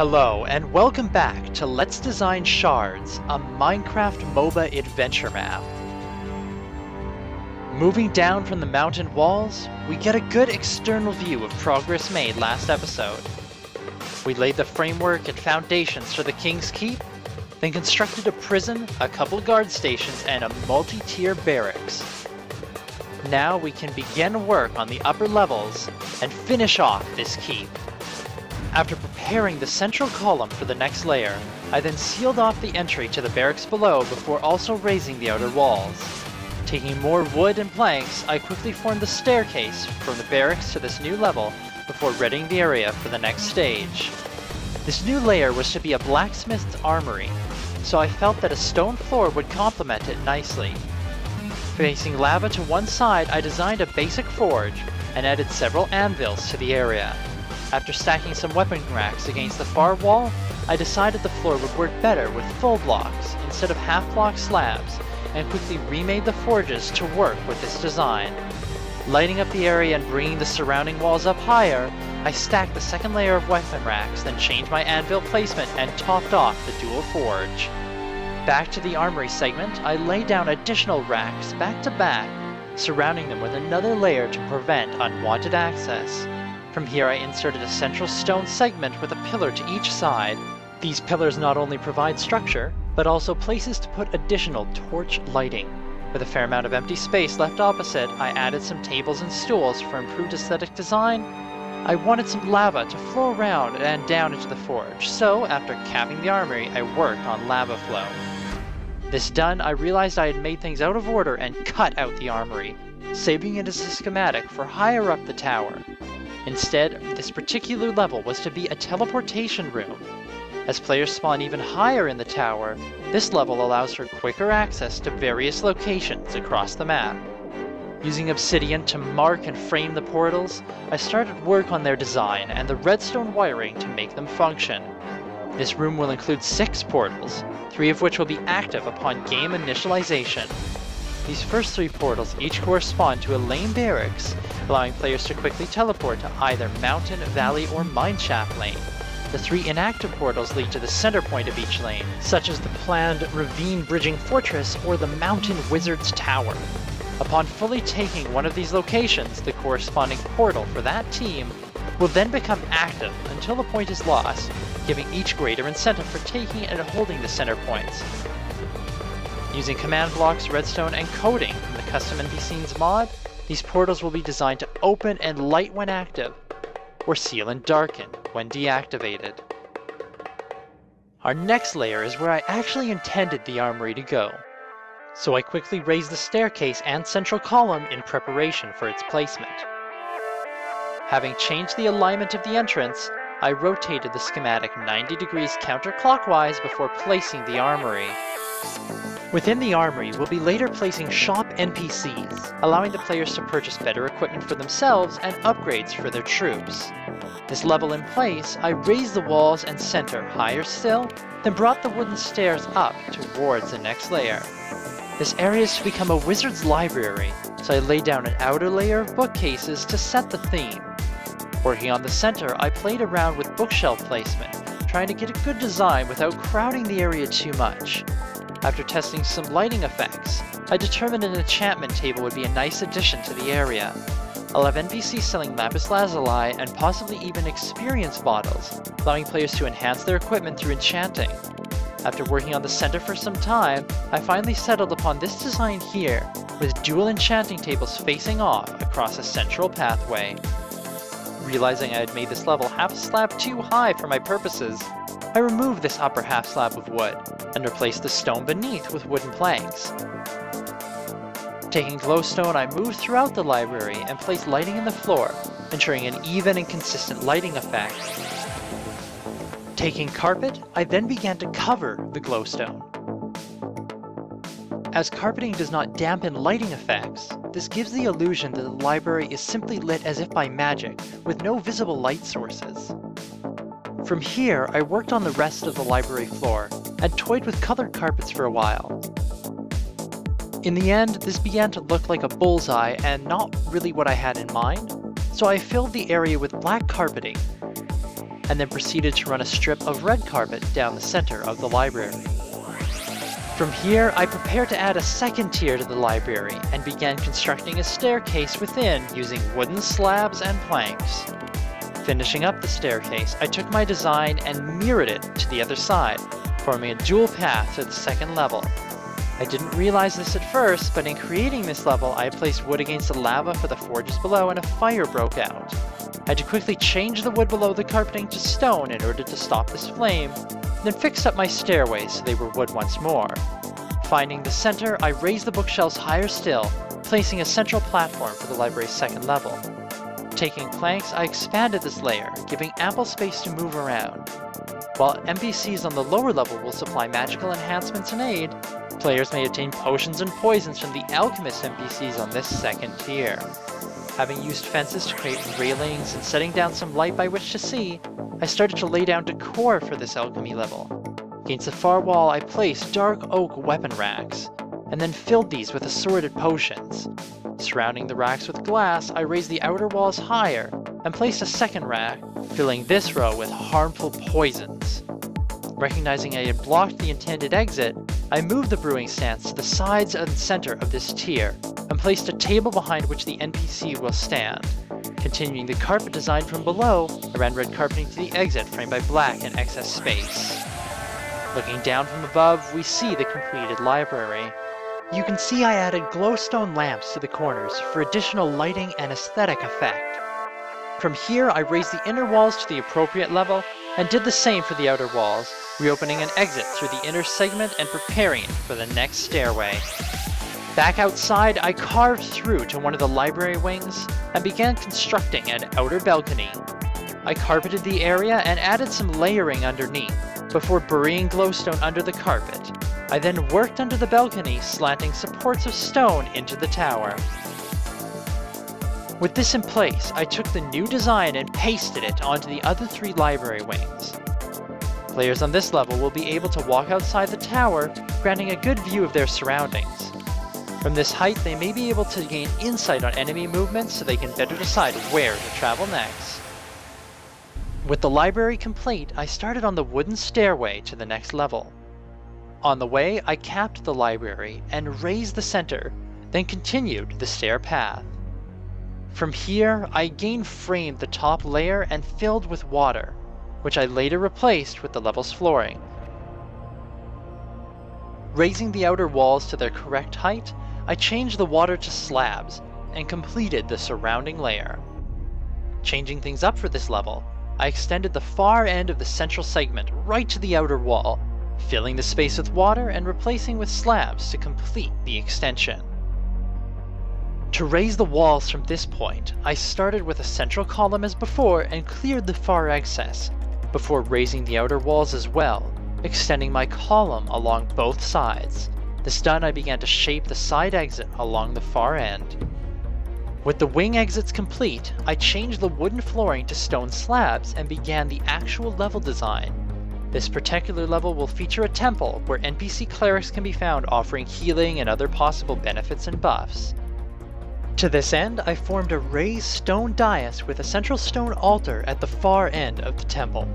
Hello, and welcome back to Let's Design Shards, a Minecraft MOBA adventure map. Moving down from the mountain walls, we get a good external view of progress made last episode. We laid the framework and foundations for the King's Keep, then constructed a prison, a couple guard stations, and a multi-tier barracks. Now we can begin work on the upper levels and finish off this keep. After preparing the central column for the next layer, I then sealed off the entry to the barracks below before also raising the outer walls. Taking more wood and planks, I quickly formed the staircase from the barracks to this new level before readying the area for the next stage. This new layer was to be a blacksmith's armory, so I felt that a stone floor would complement it nicely. Facing lava to one side, I designed a basic forge and added several anvils to the area. After stacking some weapon racks against the far wall, I decided the floor would work better with full blocks instead of half-block slabs, and quickly remade the forges to work with this design. Lighting up the area and bringing the surrounding walls up higher, I stacked the second layer of weapon racks, then changed my anvil placement and topped off the dual forge. Back to the armory segment, I laid down additional racks back to back, surrounding them with another layer to prevent unwanted access. From here I inserted a central stone segment with a pillar to each side. These pillars not only provide structure, but also places to put additional torch lighting. With a fair amount of empty space left opposite, I added some tables and stools for improved aesthetic design. I wanted some lava to flow around and down into the forge, so after capping the armory, I worked on lava flow. This done, I realized I had made things out of order and cut out the armory, saving it as a schematic for higher up the tower. Instead, this particular level was to be a teleportation room. As players spawn even higher in the tower, this level allows for quicker access to various locations across the map. Using obsidian to mark and frame the portals, I started work on their design and the redstone wiring to make them function. This room will include 6 portals, 3 of which will be active upon game initialization. These first 3 portals each correspond to a lane barracks, allowing players to quickly teleport to either mountain, valley, or mineshaft lane. The 3 inactive portals lead to the center point of each lane, such as the planned ravine bridging fortress or the mountain wizard's tower. Upon fully taking one of these locations, the corresponding portal for that team will then become active until the point is lost, giving each greater incentive for taking and holding the center points. Using command blocks, redstone, and coding from the Custom NPCs mod, these portals will be designed to open and light when active, or seal and darken when deactivated. Our next layer is where I actually intended the armory to go, so I quickly raised the staircase and central column in preparation for its placement. Having changed the alignment of the entrance, I rotated the schematic 90 degrees counterclockwise before placing the armory. Within the armory, we'll be later placing shop NPCs, allowing the players to purchase better equipment for themselves and upgrades for their troops. This level in place, I raised the walls and center higher still, then brought the wooden stairs up towards the next layer. This area is to become a wizard's library, so I laid down an outer layer of bookcases to set the theme. Working on the center, I played around with bookshelf placement, trying to get a good design without crowding the area too much. After testing some lighting effects, I determined an enchantment table would be a nice addition to the area. I'll have NPCs selling lapis lazuli and possibly even experience bottles, allowing players to enhance their equipment through enchanting. After working on the center for some time, I finally settled upon this design here, with dual enchanting tables facing off across a central pathway. Realizing I had made this level half a slab too high for my purposes, I removed this upper half slab of wood, and replaced the stone beneath with wooden planks. Taking glowstone, I moved throughout the library and placed lighting in the floor, ensuring an even and consistent lighting effect. Taking carpet, I then began to cover the glowstone. As carpeting does not dampen lighting effects, this gives the illusion that the library is simply lit as if by magic, with no visible light sources. From here, I worked on the rest of the library floor, and toyed with colored carpets for a while. In the end, this began to look like a bullseye and not really what I had in mind, so I filled the area with black carpeting. and then proceeded to run a strip of red carpet down the center of the library. From here, I prepared to add a second tier to the library and began constructing a staircase within using wooden slabs and planks. Finishing up the staircase, I took my design and mirrored it to the other side, forming a dual path to the second level. I didn't realize this at first, but in creating this level, I placed wood against the lava for the forges below and a fire broke out. I had to quickly change the wood below the carpeting to stone in order to stop this flame, then fixed up my stairways so they were wood once more. Finding the center, I raised the bookshelves higher still, placing a central platform for the library's second level. Taking planks, I expanded this layer, giving ample space to move around. While NPCs on the lower level will supply magical enhancements and aid, players may obtain potions and poisons from the alchemist NPCs on this second tier. Having used fences to create railings and setting down some light by which to see, I started to lay down decor for this alchemy level. Against the far wall, I placed dark oak weapon racks, and then filled these with assorted potions. Surrounding the racks with glass, I raised the outer walls higher, and placed a second rack, filling this row with harmful poisons. Recognizing I had blocked the intended exit, I moved the brewing stands to the sides and center of this tier, and placed a table behind which the NPC will stand. Continuing the carpet design from below, I ran red carpeting to the exit framed by black and excess space. Looking down from above, we see the completed library. You can see I added glowstone lamps to the corners for additional lighting and aesthetic effect. From here, I raised the inner walls to the appropriate level, and did the same for the outer walls, reopening an exit through the inner segment and preparing it for the next stairway. Back outside, I carved through to one of the library wings and began constructing an outer balcony. I carpeted the area and added some layering underneath, before burying glowstone under the carpet. I then worked under the balcony, slanting supports of stone into the tower. With this in place, I took the new design and pasted it onto the other 3 library wings. Players on this level will be able to walk outside the tower, granting a good view of their surroundings. From this height, they may be able to gain insight on enemy movements so they can better decide where to travel next. With the library complete, I started on the wooden stairway to the next level. On the way, I capped the library and raised the center, then continued the stair path. From here, I again framed the top layer and filled with water, which I later replaced with the level's flooring. Raising the outer walls to their correct height, I changed the water to slabs and completed the surrounding layer. Changing things up for this level, I extended the far end of the central segment right to the outer wall, filling the space with water and replacing with slabs to complete the extension. To raise the walls from this point, I started with a central column as before and cleared the far excess, before raising the outer walls as well, extending my column along both sides. This done, I began to shape the side exit along the far end. With the wing exits complete, I changed the wooden flooring to stone slabs and began the actual level design. This particular level will feature a temple where NPC clerics can be found offering healing and other possible benefits and buffs. To this end, I formed a raised stone dais with a central stone altar at the far end of the temple.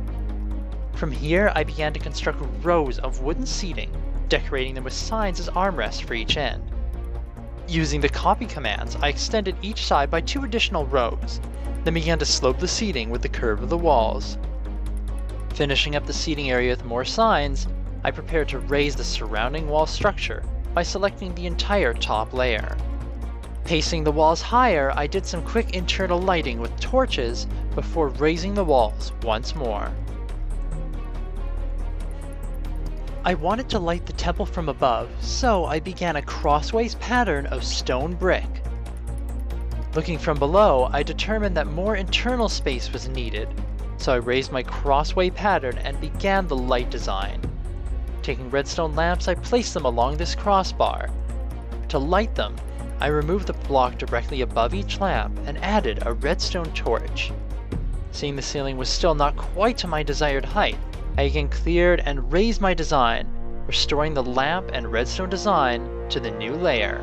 From here, I began to construct rows of wooden seating, decorating them with signs as armrests for each end. Using the copy commands, I extended each side by 2 additional rows, then began to slope the seating with the curve of the walls. Finishing up the seating area with more signs, I prepared to raise the surrounding wall structure by selecting the entire top layer. Pacing the walls higher, I did some quick internal lighting with torches before raising the walls once more. I wanted to light the temple from above, so I began a crossways pattern of stone brick. Looking from below, I determined that more internal space was needed, so I raised my crossway pattern and began the light design. Taking redstone lamps, I placed them along this crossbar. To light them, I removed the block directly above each lamp and added a redstone torch. Seeing the ceiling was still not quite to my desired height, I again cleared and raised my design, restoring the lamp and redstone design to the new layer.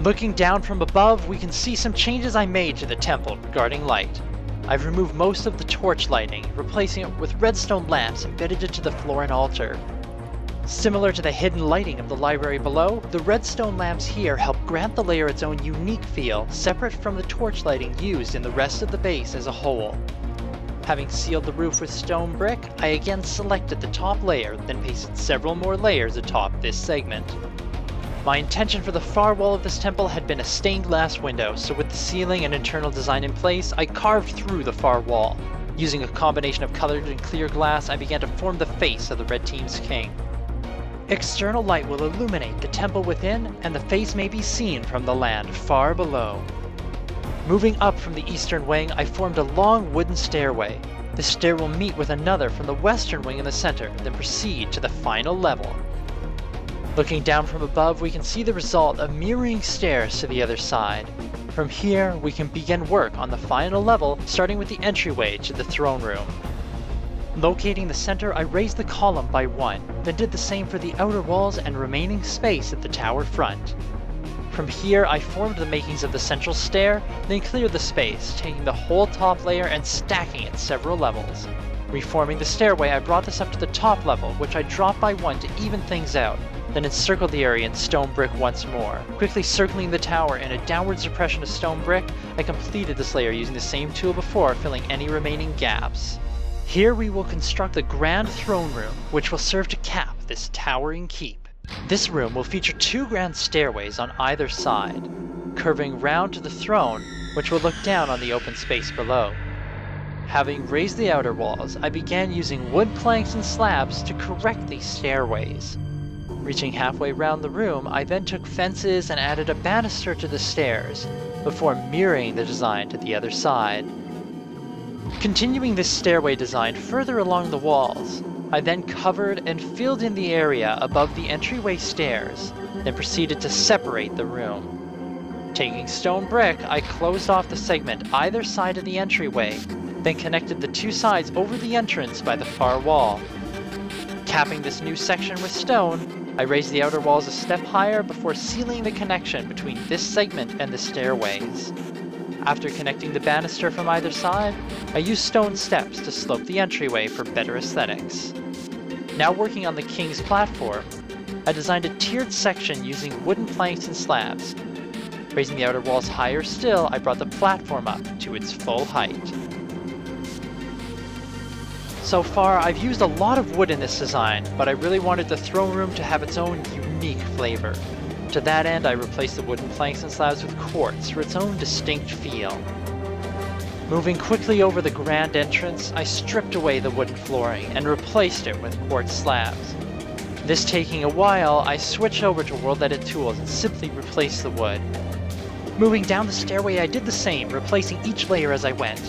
Looking down from above, we can see some changes I made to the temple regarding light. I've removed most of the torch lighting, replacing it with redstone lamps embedded into the floor and altar. Similar to the hidden lighting of the library below, the redstone lamps here help grant the layer its own unique feel, separate from the torch lighting used in the rest of the base as a whole. Having sealed the roof with stone brick, I again selected the top layer, then pasted several more layers atop this segment. My intention for the far wall of this temple had been a stained glass window, so with the ceiling and internal design in place, I carved through the far wall. Using a combination of colored and clear glass, I began to form the face of the red team's king. External light will illuminate the temple within, and the face may be seen from the land far below. Moving up from the eastern wing, I formed a long wooden stairway. The stair will meet with another from the western wing in the center, then proceed to the final level. Looking down from above, we can see the result of mirroring stairs to the other side. From here, we can begin work on the final level, starting with the entryway to the throne room. Locating the center, I raised the column by 1, then did the same for the outer walls and remaining space at the tower front. From here, I formed the makings of the central stair, then cleared the space, taking the whole top layer and stacking it several levels. Reforming the stairway, I brought this up to the top level, which I dropped by 1 to even things out, then encircled the area in stone brick once more. Quickly circling the tower in a downward suppression of stone brick, I completed this layer using the same tool before, filling any remaining gaps. Here we will construct the grand throne room, which will serve to cap this towering keep. This room will feature 2 grand stairways on either side, curving round to the throne, which will look down on the open space below. Having raised the outer walls, I began using wood planks and slabs to correct these stairways. Reaching halfway round the room, I then took fences and added a banister to the stairs, before mirroring the design to the other side. Continuing this stairway design further along the walls, I then covered and filled in the area above the entryway stairs, then proceeded to separate the room. Taking stone brick, I closed off the segment either side of the entryway, then connected the 2 sides over the entrance by the far wall. Capping this new section with stone, I raised the outer walls a step higher before sealing the connection between this segment and the stairways. After connecting the banister from either side, I used stone steps to slope the entryway for better aesthetics. Now working on the king's platform, I designed a tiered section using wooden planks and slabs. Raising the outer walls higher still, I brought the platform up to its full height. So far, I've used a lot of wood in this design, but I really wanted the throne room to have its own unique flavor. To that end, I replaced the wooden planks and slabs with quartz for its own distinct feel. Moving quickly over the grand entrance, I stripped away the wooden flooring and replaced it with quartz slabs. This taking a while, I switched over to World Edit tools and simply replaced the wood. Moving down the stairway, I did the same, replacing each layer as I went.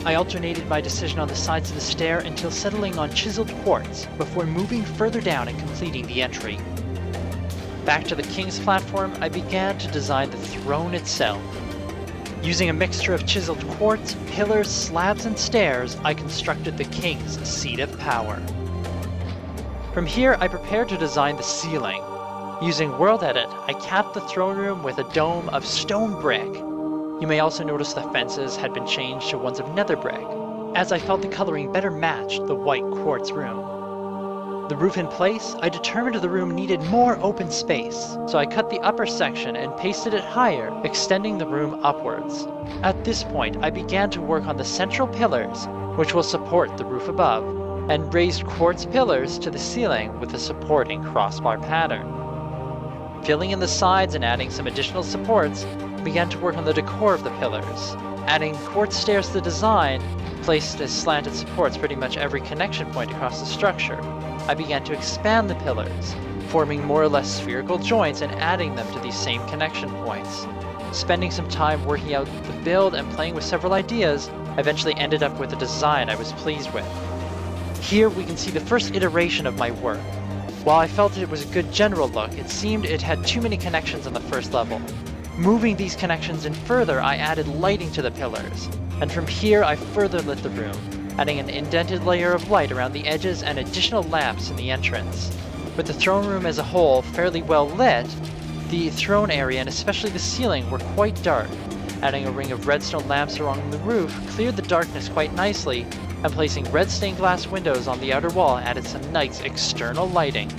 I alternated my decision on the sides of the stair until settling on chiseled quartz, before moving further down and completing the entry. Back to the king's platform, I began to design the throne itself. Using a mixture of chiseled quartz, pillars, slabs, and stairs, I constructed the king's seat of power. From here, I prepared to design the ceiling. Using World Edit, I capped the throne room with a dome of stone brick. You may also notice the fences had been changed to ones of nether brick, as I felt the coloring better matched the white quartz room. The roof in place, I determined the room needed more open space, so I cut the upper section and pasted it higher, extending the room upwards. At this point, I began to work on the central pillars, which will support the roof above, and raised quartz pillars to the ceiling with a supporting crossbar pattern. Filling in the sides and adding some additional supports, I began to work on the decor of the pillars. Adding quartz stairs to the design, placed as slanted supports pretty much every connection point across the structure. I began to expand the pillars, forming more or less spherical joints and adding them to these same connection points. Spending some time working out the build and playing with several ideas, I eventually ended up with a design I was pleased with. Here we can see the first iteration of my work. While I felt it was a good general look, it seemed it had too many connections on the first level. Moving these connections in further, I added lighting to the pillars, and from here I further lit the room, adding an indented layer of light around the edges and additional lamps in the entrance. With the throne room as a whole fairly well lit, the throne area and especially the ceiling were quite dark, Adding a ring of redstone lamps along the roof cleared the darkness quite nicely, and placing red stained glass windows on the outer wall added some nice external lighting.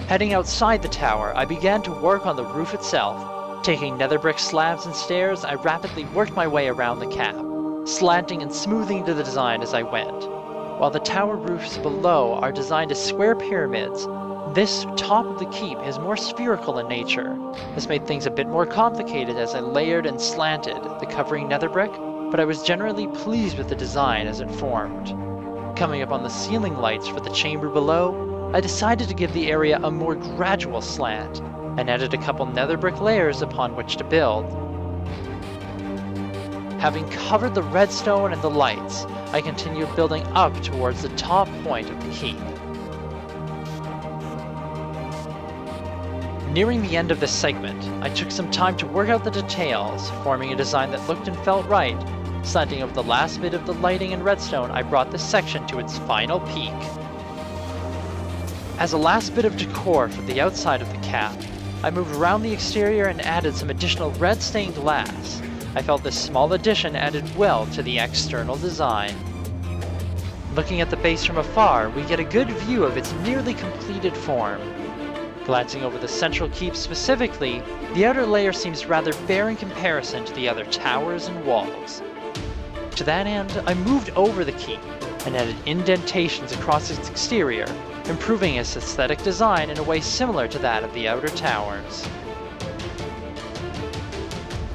Heading outside the tower, I began to work on the roof itself. Taking nether brick slabs and stairs, I rapidly worked my way around the cap, slanting and smoothing to the design as I went. While the tower roofs below are designed as square pyramids, this top of the keep is more spherical in nature. This made things a bit more complicated as I layered and slanted the covering nether brick, but I was generally pleased with the design as it formed. Coming up on the ceiling lights for the chamber below, I decided to give the area a more gradual slant, and added a couple nether brick layers upon which to build. Having covered the redstone and the lights, I continued building up towards the top point of the keep. Nearing the end of this segment, I took some time to work out the details, forming a design that looked and felt right. Slanting over the last bit of the lighting and redstone, I brought this section to its final peak. As a last bit of decor for the outside of the cap, I moved around the exterior and added some additional red stained glass. I felt this small addition added well to the external design. Looking at the base from afar, we get a good view of its nearly completed form. Glancing over the central keep specifically, the outer layer seems rather bare in comparison to the other towers and walls. To that end, I moved over the keep and added indentations across its exterior, improving its aesthetic design in a way similar to that of the outer towers.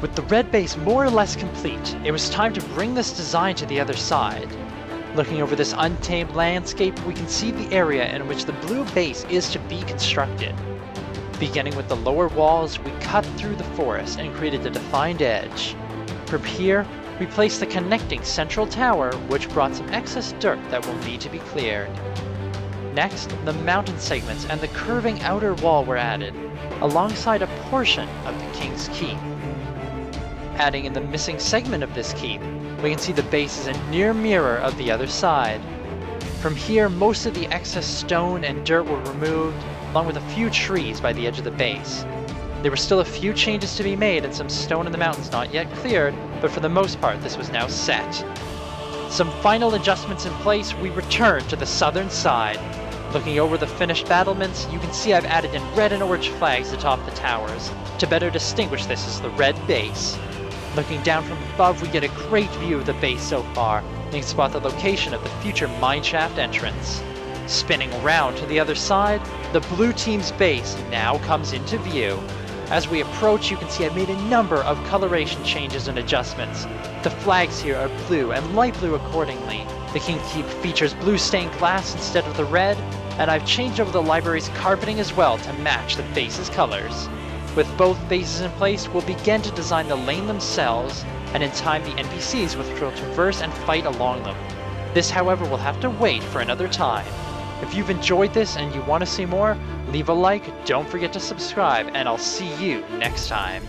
With the red base more or less complete, it was time to bring this design to the other side. Looking over this untamed landscape, we can see the area in which the blue base is to be constructed. Beginning with the lower walls, we cut through the forest and created a defined edge. From here, we placed the connecting central tower, which brought some excess dirt that will need to be cleared. Next, the mountain segments and the curving outer wall were added, alongside a portion of the King's Keep. Adding in the missing segment of this keep, we can see the base is a near mirror of the other side. From here, most of the excess stone and dirt were removed, along with a few trees by the edge of the base. There were still a few changes to be made and some stone in the mountains not yet cleared, but for the most part this was now set. Some final adjustments in place, we return to the southern side. Looking over the finished battlements, you can see I've added in red and orange flags atop the towers, to better distinguish this as the red base. Looking down from above, we get a great view of the base so far, and can spot the location of the future mineshaft entrance. Spinning around to the other side, the blue team's base now comes into view. As we approach, you can see I've made a number of coloration changes and adjustments. The flags here are blue and light blue accordingly. The King Keep features blue stained glass instead of the red, and I've changed over the library's carpeting as well to match the base's colors. With both bases in place, we'll begin to design the lane themselves, and in time the NPCs which will traverse and fight along them. This, however, will have to wait for another time. If you've enjoyed this and you want to see more, leave a like, don't forget to subscribe, and I'll see you next time.